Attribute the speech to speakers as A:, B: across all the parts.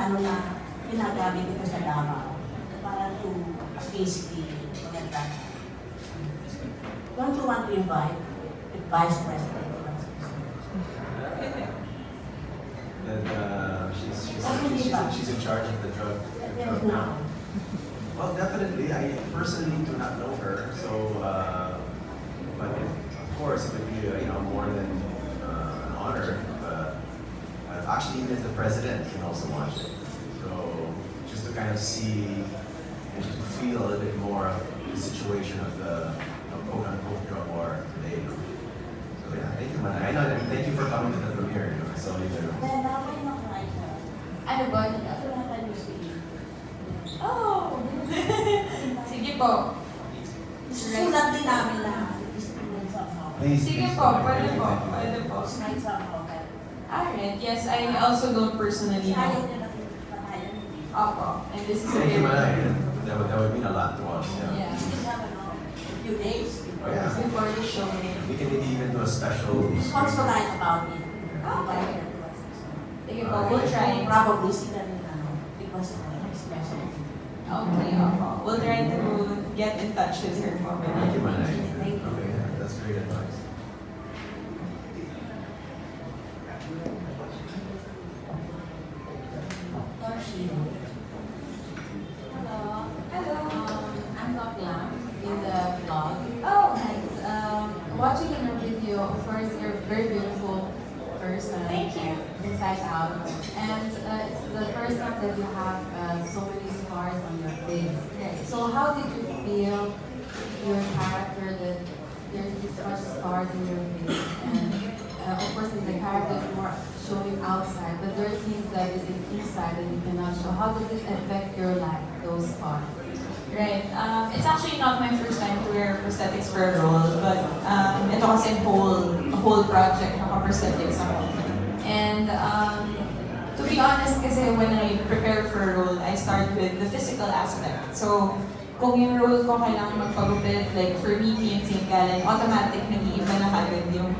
A: plano na ginagamit ito sa Davao para to basically maganda. Don't you want to invite the Vice President?
B: And she's in charge of the drug.
A: Now.
B: Well, definitely. I personally do not know her, so but of course it would be more than an honor. Actually, even if the president can also watch it, so just to kind of see and to feel a little bit more of the situation of the quote unquote drug war today. So yeah, thank you, man. I know. Thank you for coming to the premiere. I saw you there.
A: Ano ba?
C: Oh! Sige po.
A: Sulat din namin na.
C: Sige po, pwede po. Pwede po. Alright, yes, I also don't personally know. Opo, and this is
B: Thank you,
C: very...
B: man. That would mean a lot to us.
C: Yeah.
A: Few days
B: Oh, yeah.
C: Before the show.
B: We can maybe even do a special.
A: also write about it.
C: Okay. Sige po, we'll try.
A: Probably sila rin because special.
C: Okay, opo. We'll try to get in touch with her for
B: Thank you, man.
A: Thank you.
B: Okay, that's great advice.
A: Hello.
C: Hello.
A: I'm Nakailang in the vlog.
C: Oh,
A: Watching in your video, of course, you're a very beautiful person.
C: Thank you.
A: Inside out. And it's the first time that you have so many scars on your face.
C: Right.
A: So how did you feel your character that there's this much scars in your face? And of course, in the character is more showing outside, but there are things that is inside that you cannot show. How does it affect your life, those scars?
C: Right. It's actually not my first time to wear prosthetics for a role, but ito kasi whole project, naka-prosthetics ako. And to be honest, kasi when I prepare for a role, I start with the physical aspect. So, kung yung role ko kailangan magpagupit, like for me, St. Gallen, automatic nag-iiba na kagad yung,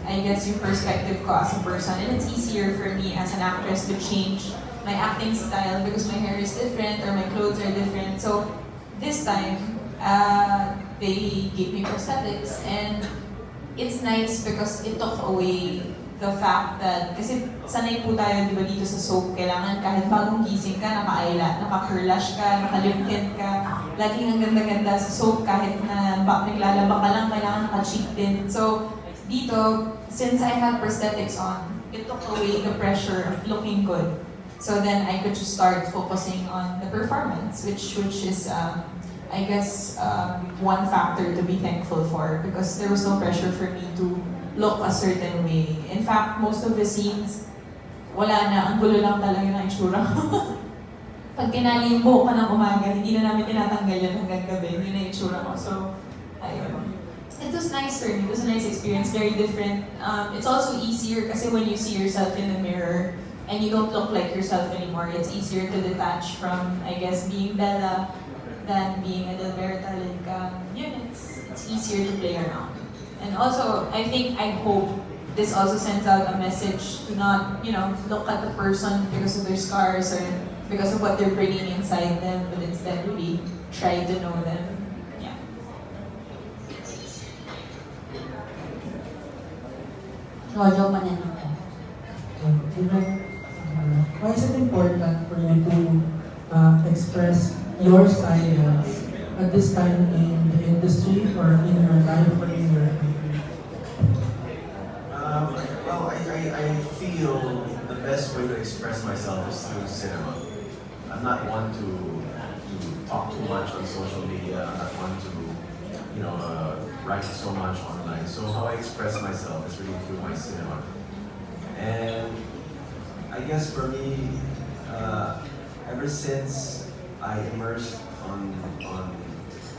C: I guess, yung perspective ko as a person. And it's easier for me as an actress to change my acting style because my hair is different or my clothes are different. So, this time, they gave me prosthetics, and it's nice because it took away the fact that, kasi sanay po tayo, di ba, dito sa soap, kailangan kahit bagong gising ka, naka-curlash ka, naka-lip tint ka, laging ang ganda-ganda sa soap, kahit na naglalaba ka lang, kailangan naka-cheek tint. So, dito, since I had prosthetics on, it took away the pressure of looking good. So then I could just start focusing on the performance, which is, I guess, one factor to be thankful for because there was no pressure for me to look a certain way. In fact, most of the scenes, wala na, ang gulo lang talaga ng itsura. Pag kinali yung buhok ka ng umaga, hindi na namin tinatanggal yan hanggang gabi, hindi na itsura ko. So, ayun. It was nice for me. It was a nice experience, very different. It's also easier kasi when you see yourself in the mirror, and you don't look like yourself anymore, it's easier to detach from, I guess, being Bella than being Adelberta. Like, it's easier to play around. And also, I hope this also sends out a message to not, look at the person because of their scars or because of what they're bringing inside them, but instead really try to know them. Yeah.
A: Rojo Mañanita.
D: Why is it important for you to express your silence at this time in the industry or in your life or in your
B: Well, I feel the best way to express myself is through cinema. I'm not one to talk too much on social media. I'm not one to write so much online. So how I express myself is really through my cinema. And I guess for me, ever since I immersed on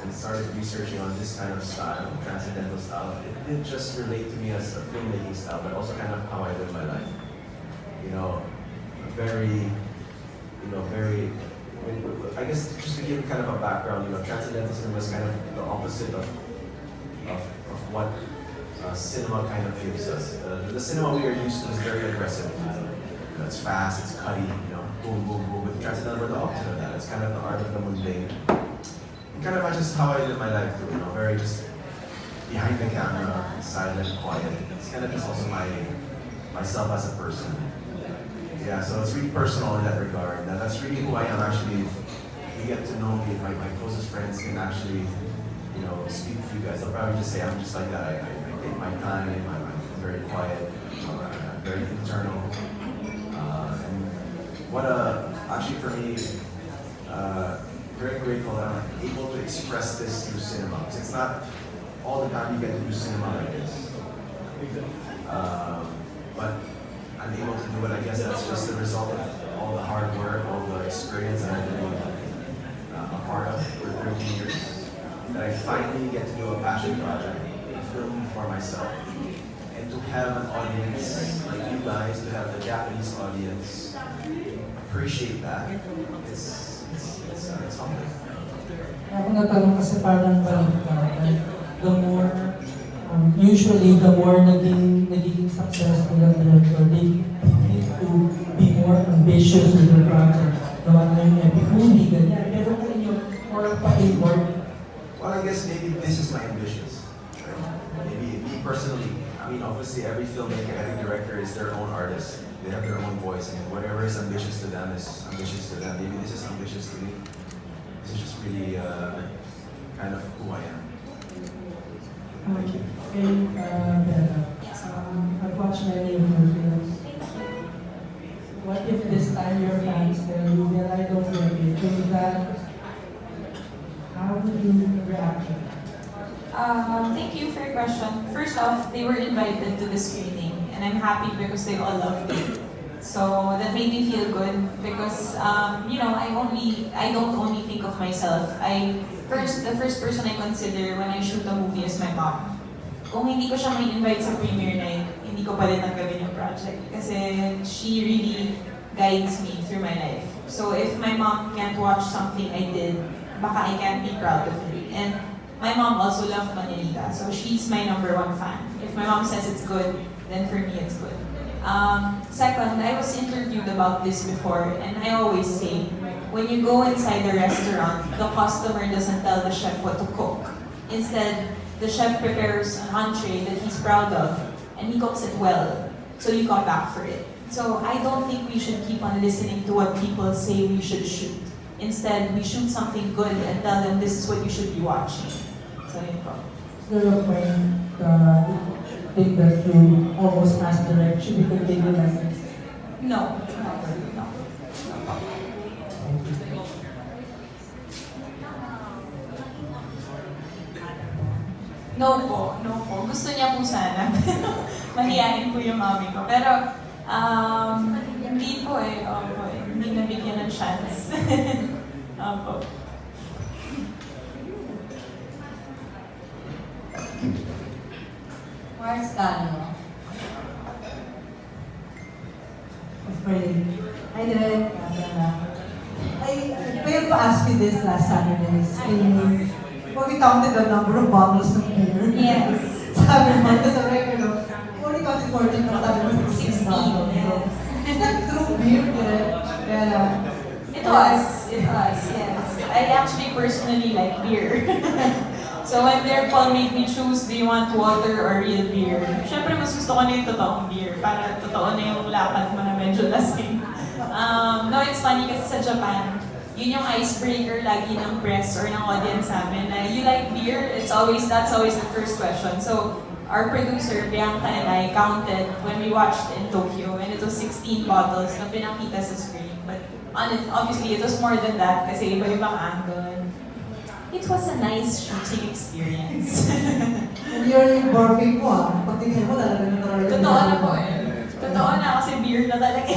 B: and started researching on this kind of style, transcendental style, it didn't just relate to me as a filmmaking style, but also kind of how I live my life. Very, I guess just to give kind of a background, transcendental cinema is kind of the opposite of what cinema kind of gives us. The cinema we are used to is very aggressive. It's fast, it's cutty, boom, boom, boom. It tries to deliver the opposite of that. It's kind of the art of the mundane. It kind of matches how I live my life too, you know, very just behind the camera, silent, quiet. It's kind of just also myself as a person. Yeah, so it's really personal in that regard. That's really who I am actually. You get to know me, my closest friends can actually, you know, speak to you guys. They'll probably just say, I'm just like that. I take my time, I'm very quiet, I'm very internal. And what actually for me, very grateful that I'm able to express this through cinema. 'Cause it's not all the time you get to do cinema like this. But I'm able to do it. I guess that's just the result of all the hard work, all the experience that I've been a part of for 13 years. That I finally get to do a passion project, a film for myself, and to have an audience like you guys, to have the Japanese audience appreciate that. It's humbling.
D: Ako natanong kasi parang baliktad. The more, usually the more naging successful ang director, they need to be more ambitious with their project. Gawa na yung epic movie, ganyan. Pero kung inyo, more pa-inward.
B: Well, I guess maybe this is my ambitions. Right? Maybe me personally. I mean, obviously, every filmmaker, every director is their own artist. They have their own voice, and whatever is ambitious to them is ambitious to them. Maybe this is ambitious to me. This is just really kind of who I am. Thank you.
D: Okay, Bella. I've watched many of your films. What if this time your fans tell you, well, I don't get it? With that, how would you react?
C: Thank you for your question. First off, they were invited to the screening, and I'm happy because they all loved it. So that made me feel good because you know, I don't only think of myself. The first person I consider when I shoot a movie is my mom. Kung hindi ko siya may invite sa premiere night, hindi ko pa rin tanggapin yung project kasi she really guides me through my life. So if my mom can't watch something I did, baka I can't be proud of it. And my mom also loved Mañanita, so she's my #1 fan. If my mom says it's good, then for me it's good. Second, I was interviewed about this before, and I always say, when you go inside a restaurant, the customer doesn't tell the chef what to cook. Instead, the chef prepares an entree that he's proud of, and he cooks it well, so you come back for it. So I don't think we should keep on listening to what people say we should shoot. Instead, we shoot something good and tell them this is what you should be watching. So yun po.
D: Is there a point think that you almost asked direction because they didn't lessons?
C: No. No po. Gusto niya po sana. Mahihain po yung mami ko. Pero, hindi po eh. Opo eh. Hindi nabigyan ng chance. Opo.
A: Mars Cano.
E: Afraid. I did. I failed to ask you this last Saturday. When we counted the number of bottles of beer.
C: Yes.
E: Sabi mo, sabi ko, only counted 14, pero sabi mo 16 bottles.
C: Yes.
E: Is that true beer?
C: It was, yes. I actually personally like beer. So when their call made me choose, do you want water or real beer? Siyempre, mas gusto ko na yung totoong beer para totoo na yung lakad mo na medyo lasing. No, it's funny kasi sa Japan, yun yung icebreaker lagi ng press or ng audience namin na you like beer? That's always the first question. So our producer, Bianca and I counted when we watched in Tokyo, and it was 16 bottles na pinakita sa screen. But obviously, it was more than that kasi iba-ibang angle. It was a nice shooting experience.
E: And you're in barfing mo Pag tingin mo, talaga na talaga.
C: Totoo na po eh. Totoo na kasi beer na talaga.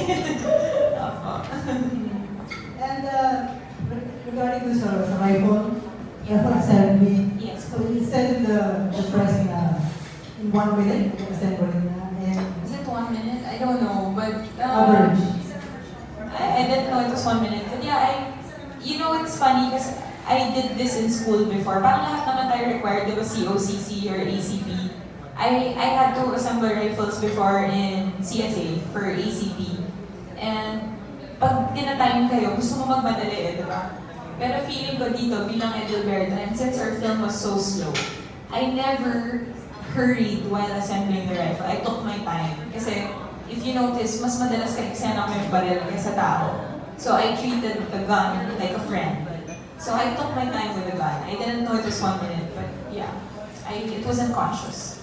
C: Opo.
E: And regarding to sa rifle, assembly.
C: Yes.
E: So you said in the press in 1 minute, assembly na. And
C: Is it 1 minute? I don't know, but
E: average.
C: I didn't know it was 1 minute. But yeah, you know, it's funny because I did this in school before. Parang lahat naman tayo required, diba COCC or ACP. I had to assemble rifles before in CSA for ACP. And pag tinatime kayo, gusto mo magmadali di ba? Pero feeling ko dito, bilang Edelberta, and since our film was so slow, I never hurried while assembling the rifle. I took my time. Kasi, if you notice, mas madalas ka-eksena ko yung baril kaysa tao. So I treated the gun like a friend. So I took my time with the gun. I didn't know it was 1 minute, but yeah, it was unconscious.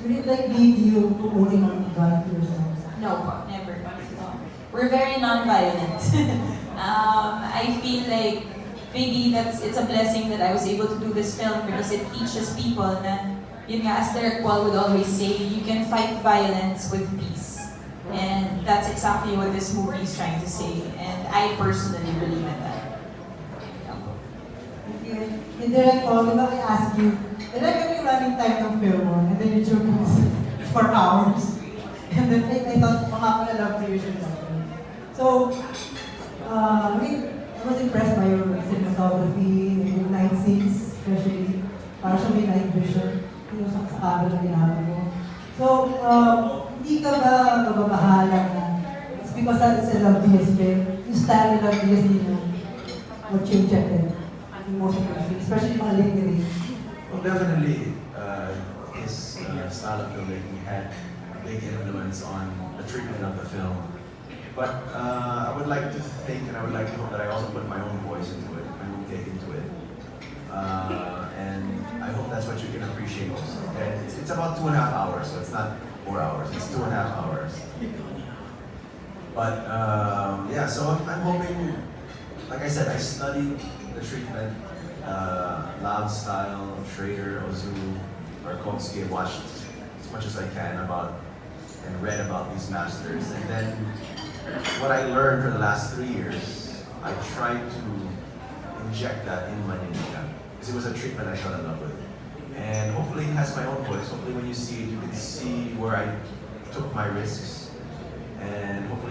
E: Did it like lead you to owning a gun yourself?
C: No po, never. No. We're very non-violent. I feel like maybe it's a blessing that I was able to do this film because it teaches people na, yun nga, as Derek Wall would always say, you can fight violence with peace. And that's exactly what this movie is trying to say. And I personally believe in that.
E: Okay. And then I called, I asked you, Derek, are you running time ng film mo? And then you took this for hours. And then I thought, baka pala love to use your So, I was impressed by your cinematography, your night scenes, especially, para siya may night vision, yung sa camera na ginagawa mo. So, hindi ka ba mababahala na it's because that is a love DSP, yung style ng love DSP na what you checked in most of your films, especially mga lingering.
B: Well, definitely, his style of filmmaking had a big influence on the treatment of the film. But I would like to think and I would like to hope that I also put my own voice into it, my own take into it. And I hope that's what you can appreciate also. And it's about 2.5 hours, so it's not 4 hours, it's 2.5 hours. But yeah, so I'm hoping, like I said, I studied the treatment, loud style, Schrader, Ozu, Tarkovsky. I watched as much as I can about and read about these masters. And then what I learned for the last 3 years, I tried to inject that in Mañanita. Because it was a treatment I fell in love with. And hopefully it has my own voice. Hopefully when you see it, you can see where I took my risks. And hopefully